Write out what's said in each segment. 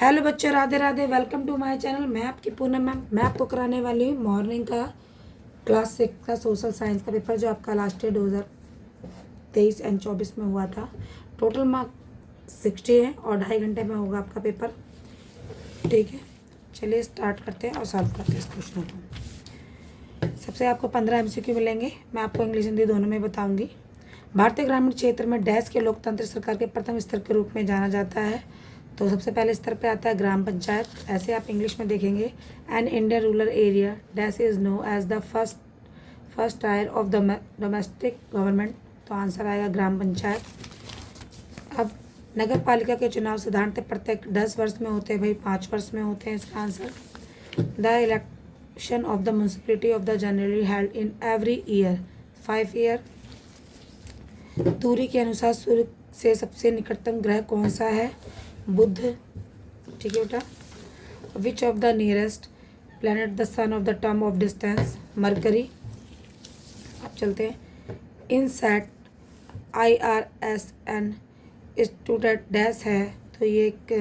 Hello बच्चों, Radhe Radhe. Welcome to my channel. मैं आपकी पूनम मैम। मैं आपको कराने वाली हूँ मॉर्निंग का क्लास 6 का सोशल साइंस का पेपर, जो आपका लास्ट ईयर 2023 एंड 24 में हुआ था। टोटल मार्क 60 है और 2.5 घंटे में होगा आपका पेपर। ठीक है, चलिए स्टार्ट करते हैं और सॉल्व करते हैं इस क्वेश्चन को। सबसे आपको 15 MCQ मिलेंगे। मैं आपको इंग्लिश हिंदी दोनों में बताऊँगी। भारतीय ग्रामीण क्षेत्र में डैश के लोकतंत्र सरकार के प्रथम स्तर के रूप में जाना जाता है। तो सबसे पहले स्तर पे आता है ग्राम पंचायत। ऐसे आप इंग्लिश में देखेंगे, an Indian rural area dash is known as the first tier of the domestic government. तो आंसर आएगा ग्राम पंचायत। अब नगर पालिका के चुनाव साधारणतः प्रत्येक 10 वर्ष में होते हैं भाई, 5 वर्ष में होते हैं इसका answer. The election of the municipality of the generally held in every year 5 year. दूरी के अनुसार सूर्य से सबसे निकटतम ग्रह कौन सा है? बुध। ठीक है बेटा। विच of the nearest planet the son of the term of distance? Mercury. अब चलते हैं। इन सेट IRSN स्टूडेंट डैश है, तो ये एक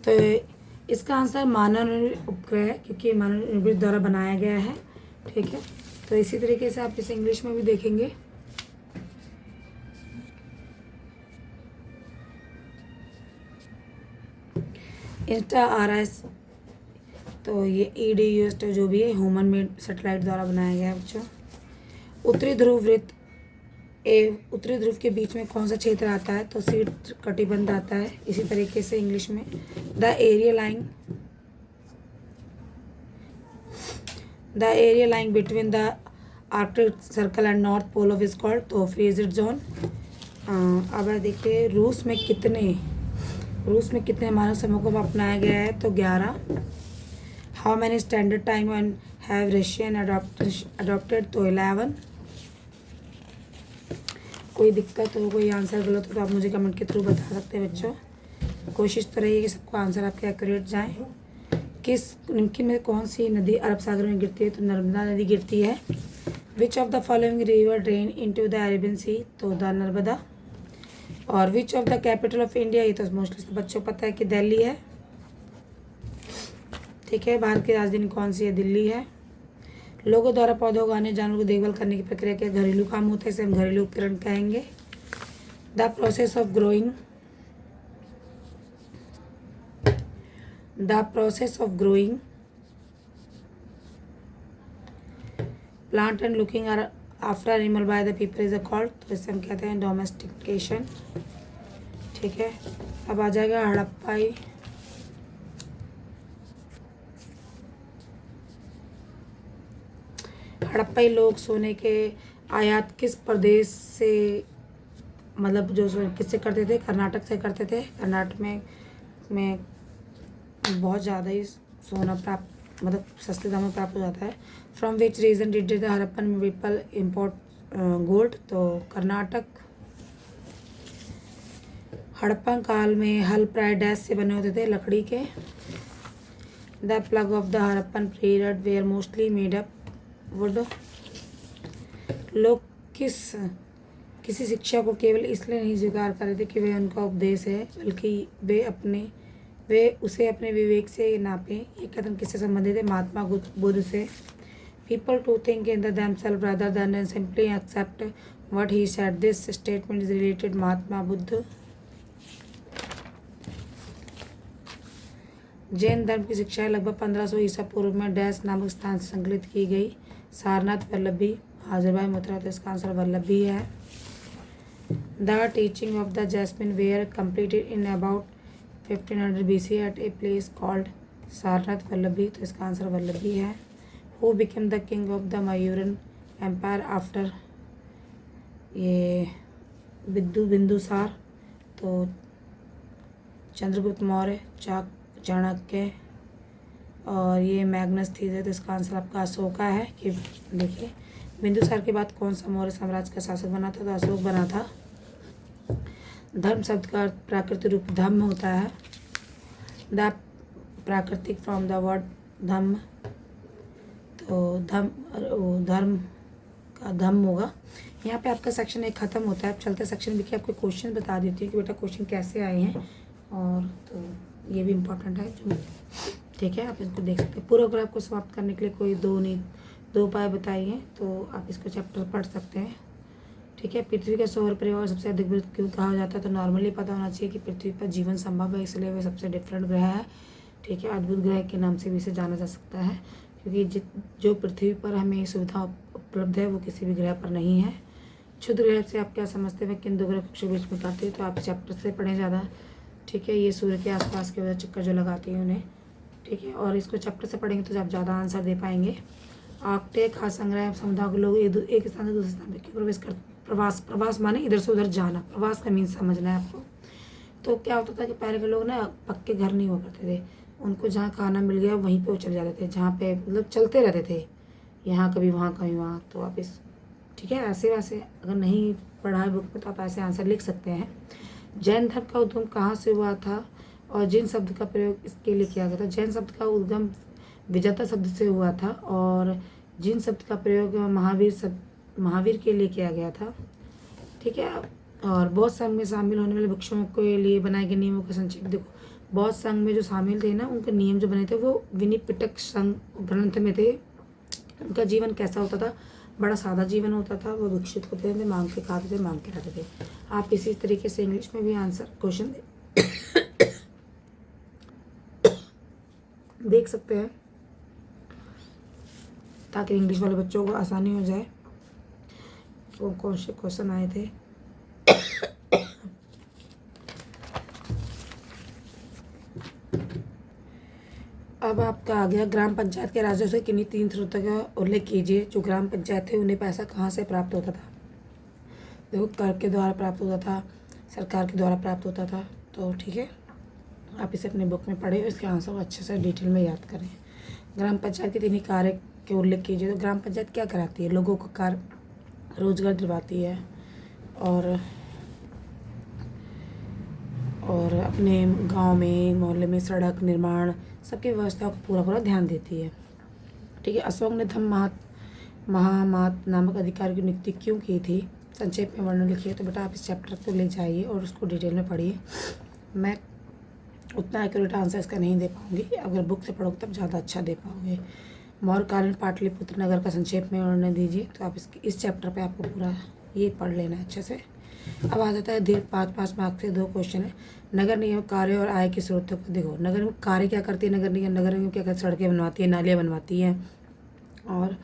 तो इसका आंसर मानव निर्मित उपग्रह है, क्योंकि मानव निर्मित द्वारा बनाया गया है। ठीक है, तो इसी तरीके से आप इसे इंग्लिश में भी देखेंगे। इंस्टा RS, तो ये EDUS जो भी है ह्यूमन मेड सैटेलाइट द्वारा बनाया गया है बच्चों। उत्तरी ध्रुव वृत्त उत्तरी ध्रुव के बीच में कौन सा क्षेत्र आता है? तो शीत कटिबंध आता है। इसी तरीके से इंग्लिश में the area lying between the Arctic Circle and North Pole of is called, तो फ्रीजिड जोन। अब देखिए, रूस में कितने मानव समूहों को अपनाया गया है? तो 11। How many standard time and have Russian adopted? तो 11। कोई दिक्कत हो, कोई आंसर गलत हो तो आप मुझे कमेंट के थ्रू बता सकते हैं बच्चों। कोशिश तो रही है कि सबको आंसर आपके एक्यूरेट जाएं। निम्न में कौन सी नदी अरब सागर में गिरती है? तो नर्मदा नदी गिरती है। Which of the following river drain into the Arabian Sea? तो द नर्मदा। और which of the capital of India? ये तो मोस्टली सब बच्चों को पता है कि दिल्ली है। ठीक है, भारत की राजधानी कौन सी है? दिल्ली है। लोगों द्वारा पौधों उगाने, जानवरों को देखभाल करने की प्रक्रिया क्या घरेलू काम होता है? इसे हम घरेलू उपकरण कहेंगे। The process of growing plant and looking after animal by the people is called, तो इसे हम कहते हैं डोमेस्टिकेशन। ठीक है, अब आ जाएगा हड़प्पाई लोग सोने के आयात किस प्रदेश से, मतलब जो किससे करते थे? कर्नाटक से करते थे। कर्नाटक में बहुत ज़्यादा ही सोना प्राप्त, मतलब सस्ते दामों में प्राप्त हो जाता है। From which region did the Harappan people import gold? तो कर्नाटक। हड़प्पन काल में हल प्राय डैश से बने होते थे? लकड़ी के। The plug of the Harappan period were mostly made up wood. लोग किसी शिक्षा को केवल इसलिए नहीं स्वीकार कर रहे थे कि वह उनका उपदेश है, बल्कि वे उसे अपने विवेक से नापे। ये कथन किससे संबंधित है? महात्मा बुद्ध से। People to think in themselves rather than simply accept what he said. This statement is related Mahatma Buddha. Jain धर्म की शिक्षाएं लगभग 1500 ईसा पूर्व में डैश नामक स्थान से संकलित की गई। सारनाथ वल्लभी, हाजिरभाई मथुरा, तो इसका आंसर वल्लभी है। The teaching of the Jainism were completed in about 1500 BC at a place called Sarnath Vallabhi, तो इसका आंसर वल्लभी है। Who became the king of the Mauryan empire after? ये बिंदुसार, तो चंद्रगुप्त मौर्य, चाणक्य, और ये मैग्नस थीस, तो इसका आंसर आपका अशोका है। कि देखिए, बिंदुसार के बाद कौन सा मौर्य साम्राज्य का शासक बना था? तो अशोक बना था। धर्म शब्द का अर्थ प्राकृतिक रूप धम्म होता है। द प्राकृतिक फ्रॉम द वर्ड धम्म, तो धर्म आपका धम्म होगा। यहाँ पे आपका सेक्शन 1 ख़त्म होता है। अब चलते सेक्शन बी के आपको क्वेश्चन बता देती हूँ कि बेटा क्वेश्चन कैसे आए हैं, और तो ये भी इम्पोर्टेंट है जो, ठीक है। आप इसको देख सकते हैं। पूर्वग्रह को समाप्त करने के लिए कोई दो उपाय बताइए, तो आप इसको चैप्टर पढ़ सकते हैं, ठीक है। पृथ्वी का सौर परिवार सबसे अधिक वृहद क्यों कहा जाता है, तो नॉर्मली पता होना चाहिए कि पृथ्वी पर जीवन संभव है, इसलिए वह सबसे डिफरेंट ग्रह है, ठीक है। अद्भुत ग्रह के नाम से भी इसे जाना जा सकता है, क्योंकि जो पृथ्वी पर हमें सुविधा उपलब्ध है वो किसी भी ग्रह पर नहीं है। क्षुद्र ग्रह से आप क्या समझते हैं, किन दो ग्रह के बीच में करते हैं, तो आप चैप्टर से पढ़ें ज़्यादा, ठीक है। ये सूर्य के आसपास के वजह चक्कर जो लगाती हैं उन्हें, ठीक है, और इसको चैप्टर से पढ़ेंगे तो आप ज़्यादा आंसर दे पाएंगे। आर्कटिक खाद्य संग्रह समुदाय के लोग एक स्थान से दूसरे स्थान पर क्यों प्रवेश कर, प्रवास माने इधर से उधर जाना, प्रवास का मीन्स समझना है आपको। तो क्या होता था कि पहले के लोग ना पक्के घर नहीं हुआ करते थे, उनको जहाँ खाना मिल गया वहीं पे वो चले जाते थे, जहाँ पे मतलब चलते रहते थे, यहाँ कभी वहाँ कभी वहाँ। तो आप इस, ठीक है, ऐसे वैसे अगर नहीं पढ़ा है बुक में तो आप ऐसे आंसर लिख सकते हैं। जैन धर्म का उद्गम कहाँ से हुआ था और जिन शब्द का प्रयोग इसके लिए किया गया था। जैन शब्द का उद्गम विजेता शब्द से हुआ था, और जिन शब्द का प्रयोग महावीर के लिए किया गया था, ठीक है। और बौद्ध संघ में शामिल होने वाले भिक्षुओं के लिए बनाए गए नियमों का संक्षेप देखो। बौद्ध संघ में जो शामिल थे ना, उनके नियम जो बने थे वो विनिपिटक संघ ग्रंथ में थे। उनका जीवन कैसा होता था, बड़ा सादा जीवन होता था, वो विकसित होते थे, मांग के खाते थे, मांग के रहते थे। आप इसी तरीके से इंग्लिश में भी आंसर क्वेश्चन देख सकते हैं, ताकि इंग्लिश वाले बच्चों को आसानी हो जाए। कौन से क्वेश्चन आए थे, अब आपका आ गया ग्राम पंचायत के राजस्व से किन्हीं 3 स्रोतों का उल्लेख कीजिए। जो ग्राम पंचायत थे उन्हें पैसा कहाँ से प्राप्त होता था। देखो, कर के द्वारा प्राप्त होता था, सरकार के द्वारा प्राप्त होता था। तो ठीक है, आप इसे अपने बुक में पढ़ें, इसके आंसर को अच्छे से डिटेल में याद करें। ग्राम पंचायत के 3 कार्य के उल्लेख कीजिए। तो ग्राम पंचायत क्या कराती है, लोगों का कार्य रोजगार दिलवाती है, और अपने गांव में मोहल्ले में सड़क निर्माण सबकी व्यवस्था को पूरा ध्यान देती है, ठीक है। अशोक ने धम्म महामात नामक अधिकारी की नियुक्ति क्यों की थी, संक्षेप में वर्णन लिखिए। तो बेटा आप इस चैप्टर को ले जाइए और उसको डिटेल में पढ़िए। मैं उतना एक्यूरेट आंसर इसका नहीं दे पाऊँगी, अगर बुक से पढ़ोगे तब ज़्यादा अच्छा दे पाओगे। मौर्यकालीन पाटलिपुत्र नगर का संक्षेप में वर्णन दीजिए। तो आप इस चैप्टर पे आपको पूरा ये पढ़ लेना है अच्छे से। अब आ जाता है 5 मार्क्स से 2 क्वेश्चन है। नगर निगम कार्य और आय के स्रोतों को देखो। नगर निगम कार्य क्या करती है, नगर निगम क्या करती है, सड़कें बनवाती है, नालियाँ बनवाती है, और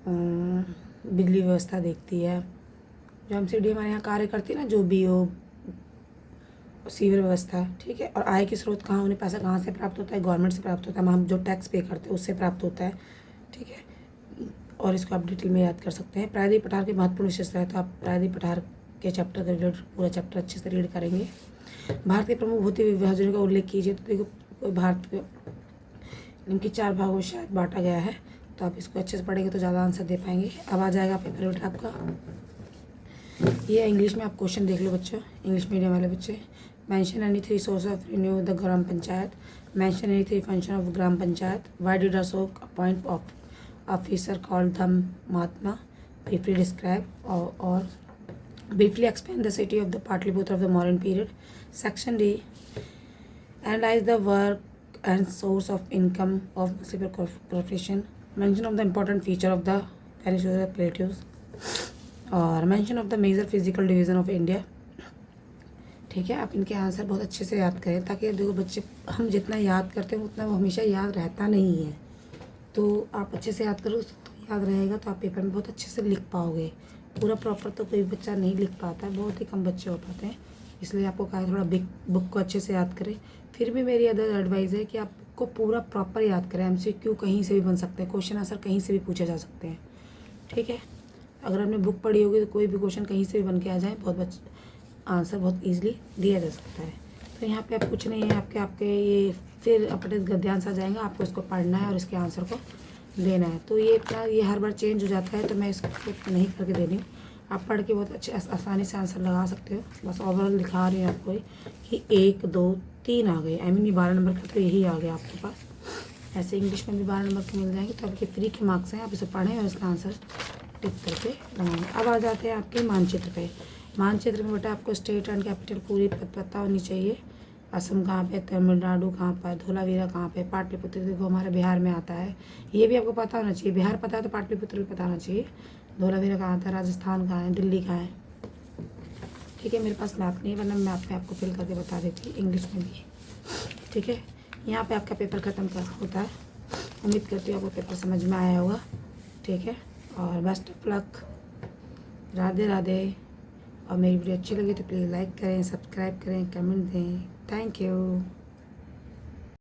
बिजली व्यवस्था देखती है। जो एमसीडी हमारे यहाँ कार्य करती है ना, जो बीओ सीवर व्यवस्था, ठीक है। और आय के स्रोत कहाँ, उन्हें पैसा कहाँ से प्राप्त होता है, गवर्नमेंट से प्राप्त होता है, हम जो टैक्स पे करते हैं उससे प्राप्त होता है, ठीक है। और इसको आप डिटेल में याद कर सकते हैं। प्रायद्वीप पठार की महत्वपूर्ण विशेषता है, तो आप प्रायद्वीप पठार के चैप्टर का रिलेटेड पूरा चैप्टर अच्छे से रीड करेंगे। भारत के प्रमुख भौतिक विभाजनों का उल्लेख कीजिए। तो देखो, भारत के इनके 4 भागों में शायद बांटा गया है, तो आप इसको अच्छे से पढ़ेंगे तो ज़्यादा आंसर दे पाएंगे। अब आ जाएगा पेपर बेटा आपका, ये इंग्लिश में आप क्वेश्चन देख लो बच्चों, इंग्लिश मीडियम वाले बच्चे। Mention any 3 source of revenue the gram panchayat, mention any 3 function of gram panchayat, why did Ashoka appoint officer called the Mahatma, briefly describe or briefly explain the city of the Patliputra of the modern period. Section D, analyze the work and source of income of municipal corporation, mention of the important feature of the peninsular plateaus, और mention of the major physical division of India, ठीक है। आप इनके answer बहुत अच्छे से याद करें, ताकि देखो बच्चे, हम जितना याद करते हैं उतना वो हमेशा याद रहता नहीं है, तो आप अच्छे से याद करो तो याद रहेगा, तो आप पेपर में बहुत अच्छे से लिख पाओगे। पूरा प्रॉपर तो कोई बच्चा नहीं लिख पाता है, बहुत ही कम बच्चे हो पाते हैं, इसलिए आपको कहा थोड़ा बुक को अच्छे से याद करें। फिर भी मेरी अदर एडवाइस है कि आपको पूरा प्रॉपर याद करें। एमसीक्यू कहीं से भी बन सकते हैं, क्वेश्चन आंसर कहीं से भी पूछे जा सकते हैं, ठीक है। अगर आपने बुक पढ़ी होगी तो कोई भी क्वेश्चन कहीं से भी बन के आ जाए, आंसर बहुत ईजिली दिया जा सकता है। तो यहाँ पे आप कुछ नहीं है, आपके ये फिर अपने गद्यांश आ जाएंगे, आपको इसको पढ़ना है और इसके आंसर को देना है। तो ये हर बार चेंज हो जाता है, तो मैं इसको नहीं करके दे रही हूँ। आप पढ़ के बहुत अच्छे आसानी से आंसर लगा सकते हो। बस ओवरऑल दिखा रही हूँ आपको कि 1 2 3 आ गए, आई मीन ये 12 नंबर का तो यही आ गया आपके पास। ऐसे इंग्लिश में भी 12 नंबर के मिल जाएंगे। तो आपके फ्री के मार्क्स हैं, आप इसे पढ़ें और इसका आंसर टिक करके बनाएंगे। अब आ जाते हैं आपके मानचित्र पे। मानचित्र में बेटा आपको स्टेट एंड कैपिटल पूरी पता होनी चाहिए। असम कहाँ पे, तमिलनाडु कहाँ पर, धोलावीरा कहाँ पे, पाटलिपुत्र देखो हमारे बिहार में आता है, ये भी आपको पता होना चाहिए। बिहार पता है तो पाटलिपुत्र भी पता होना चाहिए। धोलावीरा कहाँ आता है, राजस्थान कहाँ है, दिल्ली कहाँ है। ठीक है, मेरे पास मैप नहीं है वरना मैप में आपको फिल करके बता देती इंग्लिश में भी। ठीक है, यहाँ पे आपका पेपर ख़त्म कर होता है। उम्मीद करती हूँ आपको पेपर समझ में आया होगा। ठीक है, और best of luck, Radhe Radhe. और मेरी वीडियो अच्छी लगी तो प्लीज़ लाइक करें, सब्सक्राइब करें, कमेंट दें। Thank you.